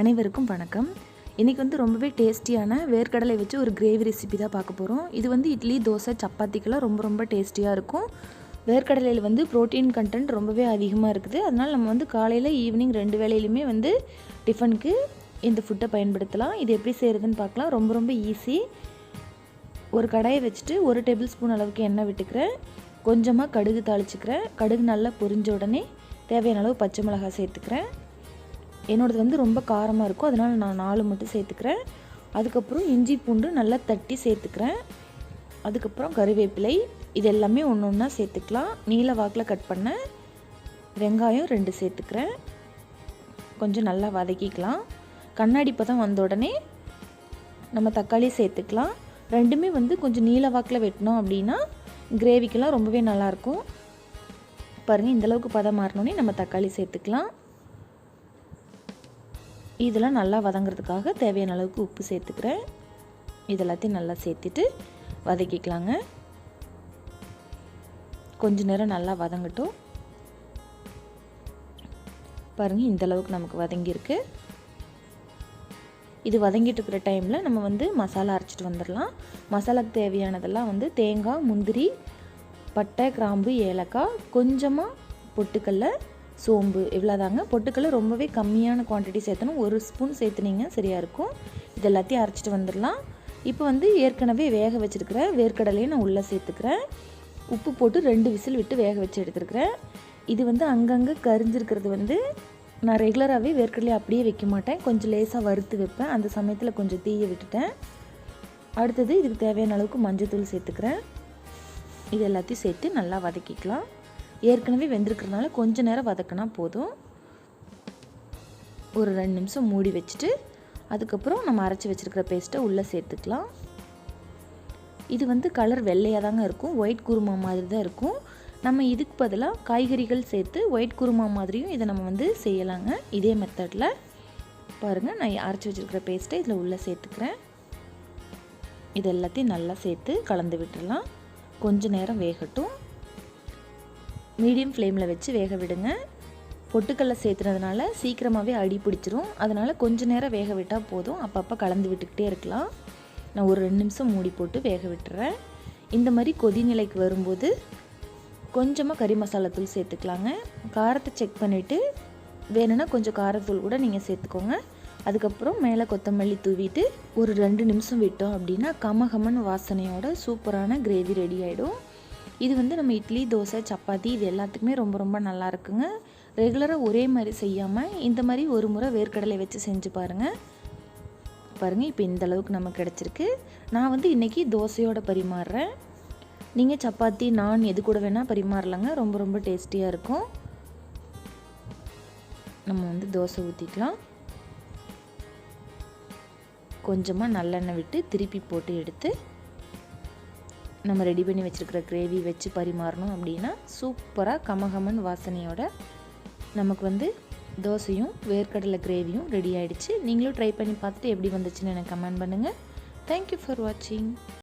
அனைவருக்கும் வணக்கம். இன்றைக்கி வந்து ரொம்பவே டேஸ்டியான வேர்க்கடலை வச்சு ஒரு கிரேவி ரெசிபி தான் பார்க்க போகிறோம். இது வந்து இட்லி, தோசை, சப்பாத்திக்கெல்லாம் ரொம்ப டேஸ்டியாக இருக்கும். வேர்க்கடலையில் வந்து ப்ரோட்டீன் கண்டென்ட் ரொம்பவே அதிகமாக இருக்குது. அதனால் நம்ம வந்து காலையில் ஈவினிங் 2 வேளையிலுமே வந்து டிஃபனுக்கு இந்த ஃபுட்டை பயன்படுத்தலாம். இது எப்படி செய்கிறதுன்னு பார்க்கலாம். ரொம்ப ஈஸி. ஒரு கடாயை வச்சுட்டு 1 டேபிள் ஸ்பூன் அளவுக்கு எண்ணெய் விட்டுக்கிறேன். கொஞ்சமாக கடுகு தாளிச்சுக்கிறேன். கடுகு நல்லா பொரிஞ்ச உடனே தேவையான அளவு பச்சை மிளகாய் சேர்த்துக்கிறேன். என்னோடது வந்து ரொம்ப காரமாக இருக்கும், அதனால் நான் 4 மட்டும் சேர்த்துக்கிறேன். அதுக்கப்புறம் இஞ்சி பூண்டு நல்லா தட்டி சேர்த்துக்கிறேன். அதுக்கப்புறம் கருவேப்பிலை, இது எல்லாமே ஒன்று ஒன்றா சேர்த்துக்கலாம். நீல வாக்கில் கட் பண்ண வெங்காயம் 2 சேர்த்துக்கிறேன். கொஞ்சம் நல்லா வதக்கிக்கலாம். கண்ணாடி பதம் வந்த உடனே நம்ம தக்காளி சேர்த்துக்கலாம். ரெண்டுமே வந்து கொஞ்சம் நீல வாக்கில் வெட்டினோம் அப்படின்னா கிரேவிக்கெல்லாம் ரொம்பவே நல்லாயிருக்கும். பாருங்கள், இந்தளவுக்கு பதம் மாறினோடனே நம்ம தக்காளி சேர்த்துக்கலாம். இதெல்லாம் நல்லா வதங்கிறதுக்காக தேவையான அளவுக்கு உப்பு சேர்த்துக்கிறேன். இதெல்லாத்தையும் நல்லா சேர்த்துட்டு வதக்கிக்கலாங்க. கொஞ்ச நேரம் நல்லா வதங்கட்டும். பாருங்கள், இந்தளவுக்கு நமக்கு வதங்கியிருக்கு. இது வதங்கிட்டு இருக்கிற டைமில் நம்ம வந்து மசாலா அரைச்சிட்டு வந்துடலாம். மசாலாக்கு தேவையானதெல்லாம் வந்து தேங்காய், முந்திரி, பட்டை, கிராம்பு, ஏலக்காய், கொஞ்சமாக பொட்டுக்கடலை, சோம்பு, இவ்வளோதாங்க. பொட்டுக்கடலை ரொம்பவே கம்மியான குவான்டிட்டி சேர்த்தணும். 1 ஸ்பூன் சேர்த்துனீங்க சரியாக இருக்கும். இது எல்லாத்தையும் அரைச்சிட்டு வந்துடலாம். இப்போ வந்து ஏற்கனவே வேக வச்சுருக்கிற வேர்க்கடலையை நான் உள்ளே சேர்த்துக்கிறேன். உப்பு போட்டு 2 விசில் விட்டு வேக வச்சு எடுத்துருக்கிறேன். இது வந்து அங்கங்கே கரிஞ்சிருக்கிறது வந்து நான் ரெகுலராகவே வேர்க்கடலையை அப்படியே வைக்க மாட்டேன். கொஞ்சம் லேசாக வறுத்து வைப்பேன். அந்த சமயத்தில் கொஞ்சம் தீய விட்டுட்டேன். அடுத்தது இதுக்கு தேவையான அளவுக்கு மஞ்சள்தூள் சேர்த்துக்கிறேன். இது எல்லாத்தையும் சேர்த்து நல்லா வதக்கிக்கலாம். ஏற்கனவே வெந்திருக்கிறதுனால கொஞ்சம் நேரம் வதக்கினா போதும். ஒரு 2 நிமிஷம் மூடி வச்சுட்டு அதுக்கப்புறம் நம்ம அரைச்சி வச்சுருக்கிற பேஸ்ட்டை உள்ளே சேர்த்துக்கலாம். இது வந்து கலர் வெள்ளையாக தாங்க இருக்கும், ஒயிட் குருமா மாதிரி தான் இருக்கும். நம்ம இதுக்கு பதிலாக காய்கறிகள் சேர்த்து ஒயிட் குருமா மாதிரியும் இதை நம்ம வந்து செய்யலாங்க. இதே மெத்தடில் பாருங்கள், நான் அரைச்சி வச்சுருக்கிற பேஸ்ட்டை இதில் உள்ளே சேர்த்துக்கிறேன். இது எல்லாத்தையும் நல்லா சேர்த்து கலந்து விட்டுடலாம். கொஞ்சம் நேரம் வேகட்டும். மீடியம் ஃப்ளேமில் வச்சு வேக விடுங்க. பொட்டுக்கடலை சேர்த்துனதுனால சீக்கிரமாகவே அடி பிடிச்சிரும். அதனால் கொஞ்சம் நேரம் வேக விட்டால் போதும். அப்பப்போ கலந்து விட்டுக்கிட்டே இருக்கலாம். நான் ஒரு 2 நிமிஷம் மூடி போட்டு வேக விட்டுறேன். இந்த மாதிரி கொதிநிலைக்கு வரும்போது கொஞ்சமாக கறி மசாலா தூள் சேர்த்துக்கலாங்க. காரத்தை செக் பண்ணிவிட்டு வேணும்னா கொஞ்சம் காரத்தூள் கூட நீங்கள் சேர்த்துக்கோங்க. அதுக்கப்புறம் மேலே கொத்தமல்லி தூவிட்டு ஒரு 2 நிமிஷம் விட்டோம் அப்படின்னா கமகமன் வாசனையோட சூப்பரான கிரேவி ரெடி ஆகிடும். இது வந்து நம்ம இட்லி, தோசை, சப்பாத்தி இது எல்லாத்துக்குமே ரொம்ப நல்லா இருக்குங்க. ரெகுலராக ஒரே மாதிரி செய்யாமல் இந்த மாதிரி ஒரு முறை வேர்க்கடலை வச்சு செஞ்சு பாருங்கள். இப்போ இந்த அளவுக்கு நமக்கு கிடச்சிருக்கு. நான் வந்து இன்றைக்கி தோசையோடு பரிமாறுறேன். நீங்கள் சப்பாத்தி, நான் எது கூட வேணால் பரிமாறலாங்க. ரொம்ப டேஸ்டியாக இருக்கும். நம்ம வந்து தோசை ஊற்றிக்கலாம். கொஞ்சமாக நல்லெண்ணெய் விட்டு திருப்பி போட்டு எடுத்து நம்ம ரெடி பண்ணி வச்சுருக்கிற கிரேவி வச்சு பரிமாறணும் அப்படின்னா சூப்பராக கமகமன் வாசனையோட நமக்கு வந்து தோசையும் வேர்க்கடலை கிரேவியும் ரெடி ஆகிடுச்சு. நீங்களும் ட்ரை பண்ணி பார்த்துட்டு எப்படி வந்துச்சுன்னு எனக்கு கமெண்ட் பண்ணுங்கள். தேங்க்யூ ஃபார் வாட்சிங்.